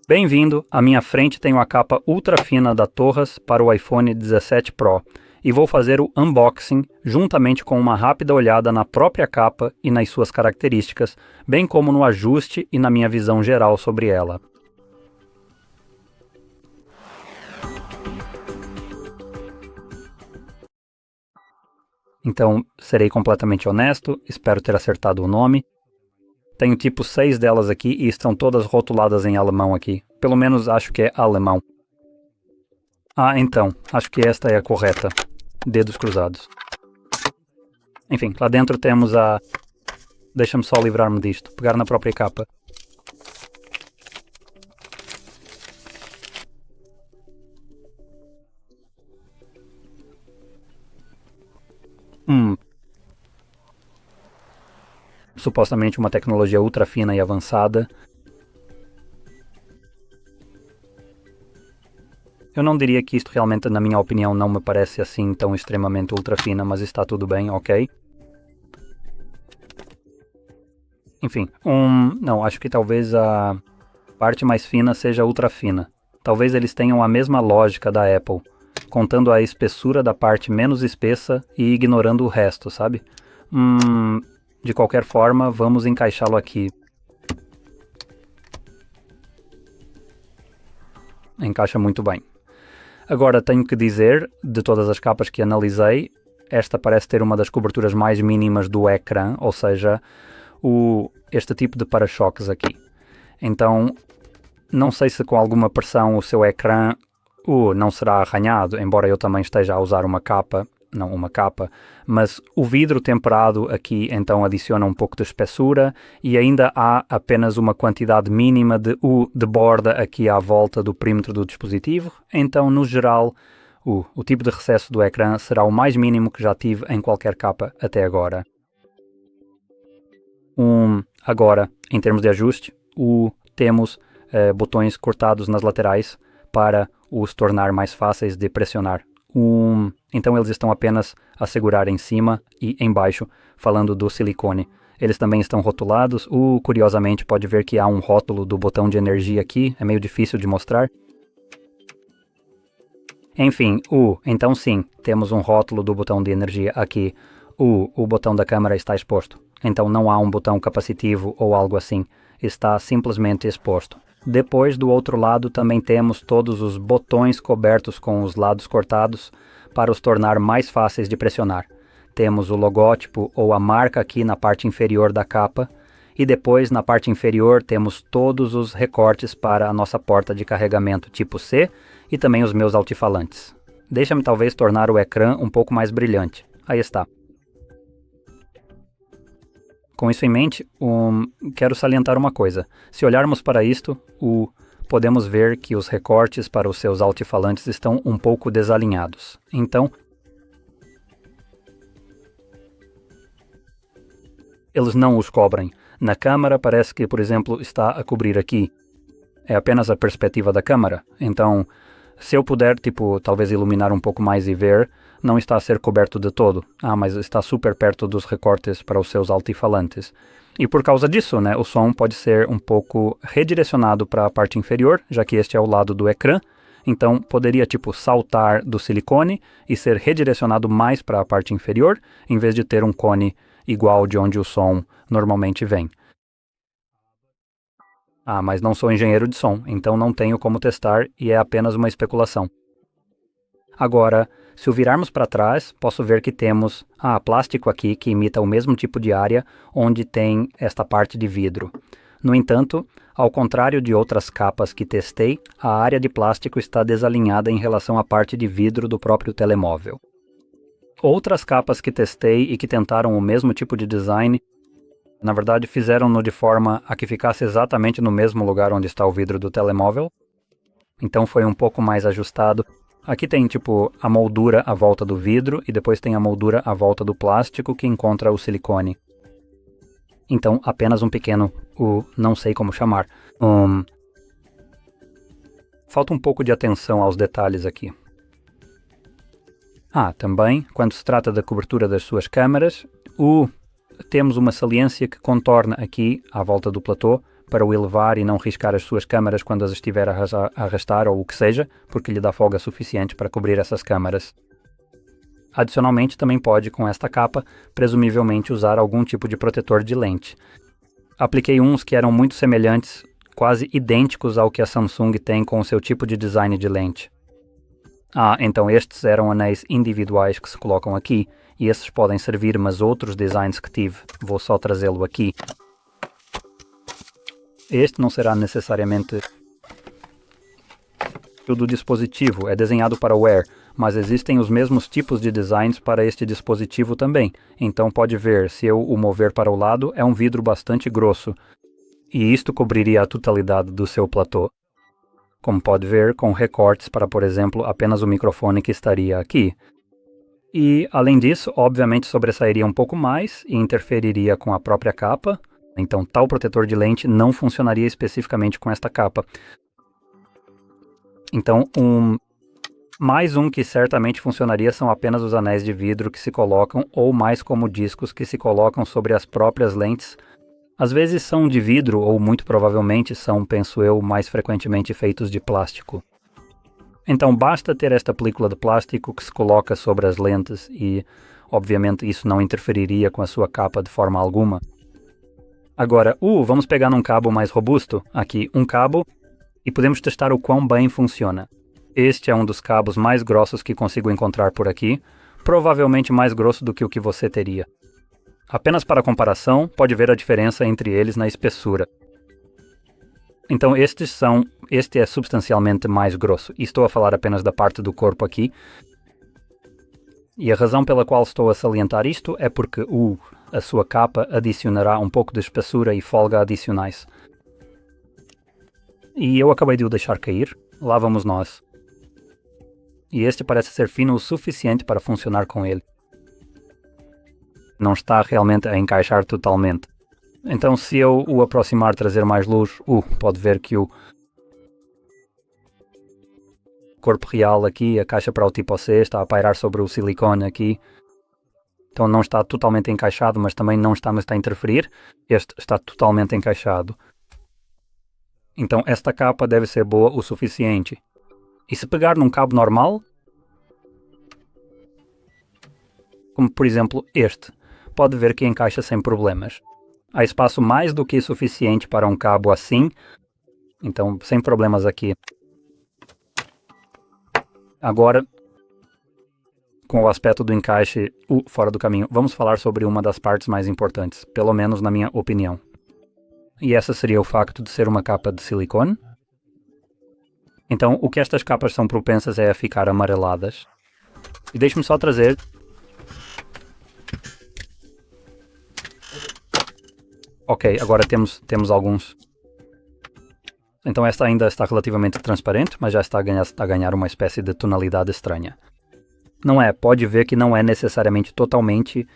Bem-vindo, à minha frente tenho a capa ultra fina da Torras para o iPhone 17 Pro e vou fazer o unboxing juntamente com uma rápida olhada na própria capa e nas suas características, bem como no ajuste e na minha visão geral sobre ela. Então, serei completamente honesto, espero ter acertado o nome. Tenho tipo 6 delas aqui e estão todas rotuladas em alemão aqui. Pelo menos acho que é alemão. Ah, então, acho que esta é a correta. Dedos cruzados. Enfim, lá dentro temos a... Deixa-me só livrar-me disto. Pegar na própria capa. Supostamente uma tecnologia ultra fina e avançada. Eu não diria que isto realmente, na minha opinião, não me parece assim tão extremamente ultra fina, mas está tudo bem, ok? Enfim, não, acho que talvez a parte mais fina seja ultra fina. Talvez eles tenham a mesma lógica da Apple, contando a espessura da parte menos espessa e ignorando o resto, sabe? De qualquer forma, vamos encaixá-lo aqui. Encaixa muito bem. Agora tenho que dizer, de todas as capas que analisei, esta parece ter uma das coberturas mais mínimas do ecrã, ou seja, este tipo de para-choques aqui. Então, não sei se com alguma pressão o seu ecrã não será arranhado, embora eu também esteja a usar uma capa, mas o vidro temperado aqui então adiciona um pouco de espessura e ainda há apenas uma quantidade mínima de borda aqui à volta do perímetro do dispositivo, então no geral o tipo de recesso do ecrã será o mais mínimo que já tive em qualquer capa até agora. Agora, em termos de ajuste, temos botões cortados nas laterais para os tornar mais fáceis de pressionar. Então eles estão apenas a segurar em cima e embaixo, falando do silicone. Eles também estão rotulados. Curiosamente, pode ver que há um rótulo do botão de energia aqui, é meio difícil de mostrar. Enfim, então sim, temos um rótulo do botão de energia aqui. O botão da câmera está exposto. Então não há um botão capacitivo ou algo assim. Está simplesmente exposto. Depois, do outro lado, também temos todos os botões cobertos com os lados cortados para os tornar mais fáceis de pressionar. Temos o logótipo ou a marca aqui na parte inferior da capa e depois, na parte inferior, temos todos os recortes para a nossa porta de carregamento tipo C e também os meus altifalantes. Deixa-me talvez tornar o ecrã um pouco mais brilhante. Aí está. Com isso em mente, quero salientar uma coisa. Se olharmos para isto, podemos ver que os recortes para os seus altifalantes estão um pouco desalinhados. Então, eles não os cobrem. Na câmera parece que, por exemplo, está a cobrir aqui. É apenas a perspectiva da câmera. Então, se eu puder, talvez iluminar um pouco mais e ver, não está a ser coberto de todo. Mas está super perto dos recortes para os seus altifalantes. E por causa disso, né, o som pode ser um pouco redirecionado para a parte inferior, já que este é o lado do ecrã. Então, poderia, saltar do silicone e ser redirecionado mais para a parte inferior, em vez de ter um cone igual de onde o som normalmente vem. Mas não sou engenheiro de som, então não tenho como testar e é apenas uma especulação. Agora, se o virarmos para trás, posso ver que temos plástico aqui que imita o mesmo tipo de área onde tem esta parte de vidro. No entanto, ao contrário de outras capas que testei, a área de plástico está desalinhada em relação à parte de vidro do próprio telemóvel. Outras capas que testei e que tentaram o mesmo tipo de design, na verdade fizeram-no de forma a que ficasse exatamente no mesmo lugar onde está o vidro do telemóvel. Então foi um pouco mais ajustado. Aqui tem a moldura à volta do vidro e depois tem a moldura à volta do plástico que encontra o silicone. Então apenas um pequeno, não sei como chamar. Falta um pouco de atenção aos detalhes aqui. Também, quando se trata da cobertura das suas câmeras, temos uma saliência que contorna aqui, à volta do platô, para o elevar e não riscar as suas câmaras quando as estiver a arrastar ou o que seja, porque lhe dá folga suficiente para cobrir essas câmaras. Adicionalmente, também pode, com esta capa, presumivelmente usar algum tipo de protetor de lente. Apliquei uns que eram muito semelhantes, quase idênticos ao que a Samsung tem com o seu tipo de design de lente. Então estes eram anéis individuais que se colocam aqui, e esses podem servir, mas outros designs que tive, vou só trazê-lo aqui. Este não será necessariamente do dispositivo, é desenhado para o Air, mas existem os mesmos tipos de designs para este dispositivo também. Então pode ver, se eu o mover para o lado, é um vidro bastante grosso, e isto cobriria a totalidade do seu platô. Como pode ver, com recortes para, por exemplo, apenas o microfone que estaria aqui. E, além disso, obviamente sobressairia um pouco mais e interferiria com a própria capa. Então, tal protetor de lente não funcionaria especificamente com esta capa. Então, mais um que certamente funcionaria são apenas os anéis de vidro que se colocam, ou mais como discos que se colocam sobre as próprias lentes. Às vezes são de vidro, ou muito provavelmente são, penso eu, mais frequentemente feitos de plástico. Então basta ter esta película de plástico que se coloca sobre as lentes e, obviamente, isso não interferiria com a sua capa de forma alguma. Agora, vamos pegar num cabo mais robusto. Aqui, um cabo, e podemos testar o quão bem funciona. Este é um dos cabos mais grossos que consigo encontrar por aqui, provavelmente mais grosso do que o que você teria. Apenas para comparação, pode ver a diferença entre eles na espessura. Então este é substancialmente mais grosso, e estou a falar apenas da parte do corpo aqui. E a razão pela qual estou a salientar isto é porque a sua capa adicionará um pouco de espessura e folga adicionais. E eu acabei de o deixar cair, lá vamos nós. E este parece ser fino o suficiente para funcionar com ele. Não está realmente a encaixar totalmente. Então se eu o aproximar, trazer mais luz, pode ver que o corpo real aqui, a caixa para o tipo C, está a pairar sobre o silicone aqui. Então não está totalmente encaixado, mas também não está a interferir. Este está totalmente encaixado. Então esta capa deve ser boa o suficiente. E se pegar num cabo normal, como por exemplo este, pode ver que encaixa sem problemas. Há espaço mais do que suficiente para um cabo assim, então sem problemas aqui. Agora, com o aspecto do encaixe fora do caminho, vamos falar sobre uma das partes mais importantes, pelo menos na minha opinião. E essa seria o facto de ser uma capa de silicone. Então, o que estas capas são propensas é a ficar amareladas. E deixe-me só trazer... Ok, agora temos alguns. Então esta ainda está relativamente transparente, mas já está a ganhar uma espécie de tonalidade estranha. Pode ver que não é necessariamente totalmente...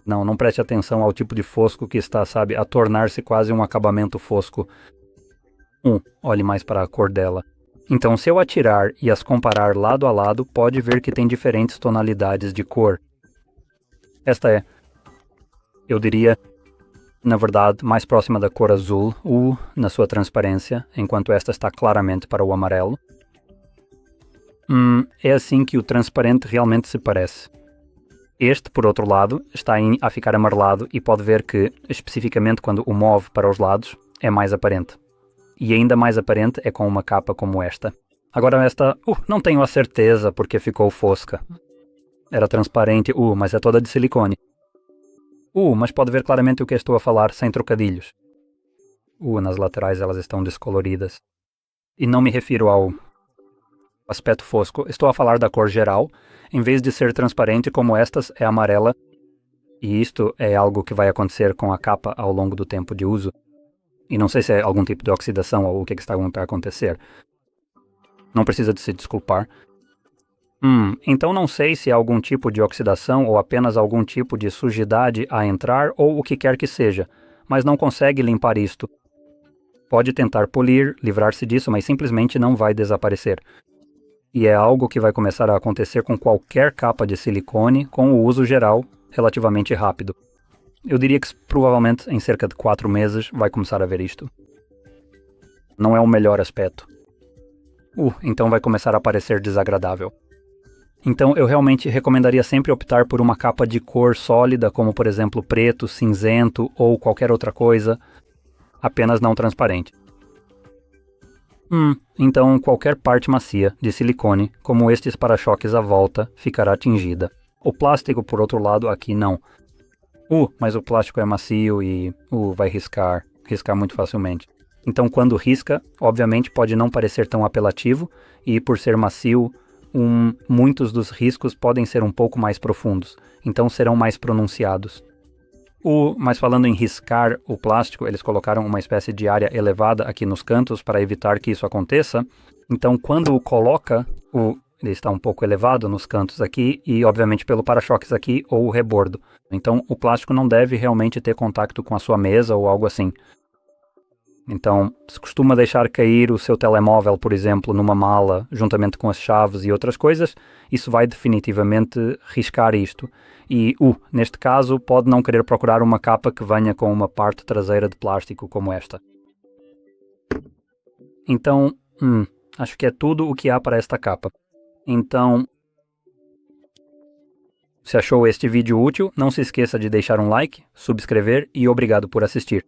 Não preste atenção ao tipo de fosco que está, a tornar-se quase um acabamento fosco. Olhe mais para a cor dela. Então se eu atirar e as comparar lado a lado, pode ver que tem diferentes tonalidades de cor. Esta é... eu diria, na verdade, mais próxima da cor azul, na sua transparência, enquanto esta está claramente para o amarelo. É assim que o transparente realmente se parece. Este, por outro lado, está a ficar amarelado e pode ver que, especificamente quando o move para os lados, é mais aparente. E ainda mais aparente é com uma capa como esta. Agora esta, não tenho a certeza porque ficou fosca. Era transparente, mas é toda de silicone. Mas pode ver claramente o que estou a falar sem trocadilhos. Nas laterais elas estão descoloridas. E não me refiro ao aspecto fosco, estou a falar da cor geral. Em vez de ser transparente como estas, é amarela. E isto é algo que vai acontecer com a capa ao longo do tempo de uso. E não sei se é algum tipo de oxidação ou o que está a acontecer. Não precisa de se desculpar. Então não sei se é algum tipo de oxidação ou apenas algum tipo de sujidade a entrar ou o que quer que seja, mas não consegue limpar isto. Pode tentar polir, livrar-se disso, mas simplesmente não vai desaparecer. E é algo que vai começar a acontecer com qualquer capa de silicone com o uso geral relativamente rápido. Eu diria que provavelmente em cerca de 4 meses vai começar a ver isto. Não é o melhor aspecto. Então vai começar a parecer desagradável. Então eu realmente recomendaria sempre optar por uma capa de cor sólida, como por exemplo preto, cinzento ou qualquer outra coisa, apenas não transparente. Então qualquer parte macia de silicone, como estes para-choques à volta, ficará atingida. O plástico, por outro lado, aqui não. Mas o plástico é macio e vai riscar muito facilmente. Então quando risca, obviamente pode não parecer tão apelativo e por ser macio, muitos dos riscos podem ser um pouco mais profundos, então serão mais pronunciados. Mas falando em riscar o plástico, eles colocaram uma espécie de área elevada aqui nos cantos para evitar que isso aconteça. Então quando o coloca, ele está um pouco elevado nos cantos aqui e obviamente pelo para-choques aqui ou o rebordo. Então o plástico não deve realmente ter contato com a sua mesa ou algo assim. Então, se costuma deixar cair o seu telemóvel, por exemplo, numa mala, juntamente com as chaves e outras coisas, isso vai definitivamente riscar isto. E, neste caso, pode não querer procurar uma capa que venha com uma parte traseira de plástico como esta. Então, acho que é tudo o que há para esta capa. Então, se achou este vídeo útil, não se esqueça de deixar um like, subscrever e obrigado por assistir.